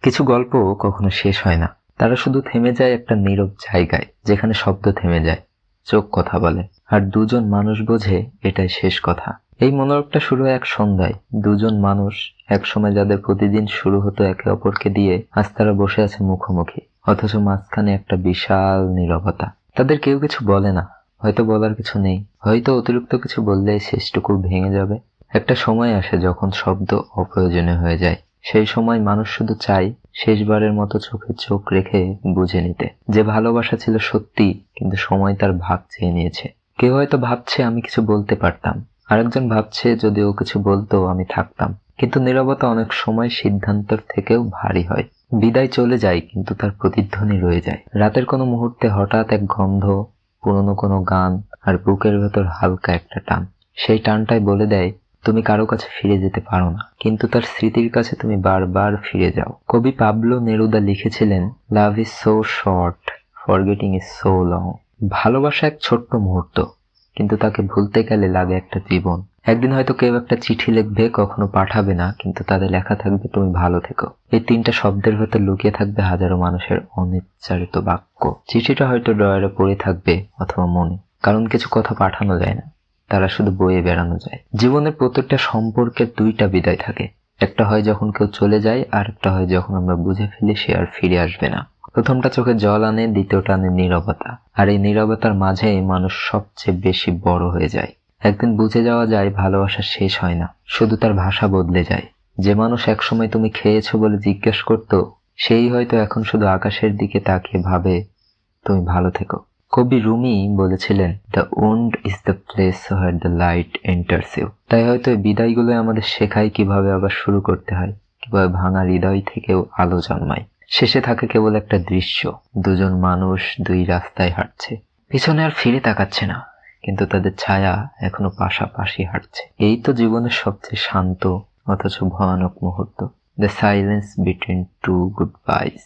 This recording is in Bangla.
কিছু গল্প কখনো শেষ হয় না, তারা শুধু থেমে যায় একটা নীরব জায়গায়, যেখানে শব্দ থেমে যায়, চোখ কথা বলে, আর দুজন মানুষ বোঝে এটাই শেষ কথা। এই মনোরোগটা শুরু হয় এক সন্ধ্যায়। দুজন মানুষ, একসময় যাদের প্রতিদিন শুরু হতো একে অপরকে দিয়ে, আজ তারা বসে আছে মুখোমুখি, অথচ মাঝখানে একটা বিশাল নীরবতা। তাদের কেউ কিছু বলে না, হয়তো বলার কিছু নেই, হয়তো অতিরিক্ত কিছু বললে শেষটুকু ভেঙে যাবে। একটা সময় আসে যখন শব্দ অপ্রয়োজনীয় হয়ে যায়। সেই সময় মানুষ শুধু চায় শেষবারের মতো চোখে চোখ রেখে বুঝে নিতে যে ভালোবাসা ছিল সত্যি, কিন্তু সময় তার ভাগ চেয়ে নিয়েছে। কেউ হয়তো ভাবছে আমি কিছু বলতে পারতাম, আরেকজন ভাবছে যদি ও কিছু বলতো আমি থাকতাম। কিন্তু নীরবতা অনেক সময় সিদ্ধান্তের থেকেও ভারী হয়। বিদায় চলে যায়, কিন্তু তার প্রতিধ্বনি রয়ে যায়। রাতের কোনো মুহূর্তে হঠাৎ এক গন্ধ, পুরনো কোনো গান, আর বুকের ভেতর হালকা একটা টান। সেই টানটাই বলে দেয় তুমি কারো কাছে ফিরে যেতে পারো না, কিন্তু তার স্মৃতির কাছে তুমি বারবার ফিরে যাও। কবি পাবলো নেরুদা লিখেছিলেন, love is so short, forgetting is so long. ভালোবাসা এক ছোট্ট মুহূর্ত, কিন্তু তাকে ভুলতে গেলে লাগে একটা জীবন। একদিন হয়তো কেউ একটা চিঠি লিখবে, কখনো পাঠাবে না, কিন্তু তাদের লেখা থাকবে তুমি ভালো থেকো। এই তিনটা শব্দের ভেতর লুকিয়ে থাকবে হাজারো মানুষের অনিচ্ছারিত বাক্য। চিঠিটা হয়তো ড্রয়ারে পড়ে থাকবে, অথবা মনে, কারণ কিছু কথা পাঠানো যায় না, তারা শুধু বয়ে বেড়ানো যায়। জীবনের প্রত্যেকটা সম্পর্কের দুইটা বিদায় থাকে, একটা হয় যখন কেউ চলে যায়, আর একটা হয় যখন আমরা বুঝে ফেলি সে আর ফিরে আসবে না। প্রথমটা চোখে জল আনে, দ্বিতীয়টা আনে নীরবতা, আর এই নীরবতার মাঝেই মানুষ সবচেয়ে বেশি বড় হয়ে যায়। একদিন বুঝে যাওয়া যায় ভালোবাসা শেষ হয় না, শুধু তার ভাষা বদলে যায়। যে মানুষ একসময় তুমি খেয়েছো বলে জিজ্ঞেস করতো, সেই হয়তো এখন শুধু আকাশের দিকে তাকিয়ে ভাবে তুমি ভালো থেকো। কবি রুমি বলেছিলেন, the wound is the place where the light enters you. তাই হয়তো এই বিদায়গুলো আমাদের শেখায় কিভাবে আবার শুরু করতে হয়, কিভাবে ভাঙা হৃদয় থেকেও আলো জন্মায়। শেষে থাকে কেবল একটা দৃশ্য, দুজন মানুষ দুই রাস্তায় হাঁটছে, পিছনে আর ফিরে তাকাচ্ছে না, কিন্তু তাদের ছায়া এখনো পাশাপাশি হাঁটছে। এই তো জীবনের সবচেয়ে শান্ত অথচ ভয়ানক মুহূর্ত, the silence between two good বাইস।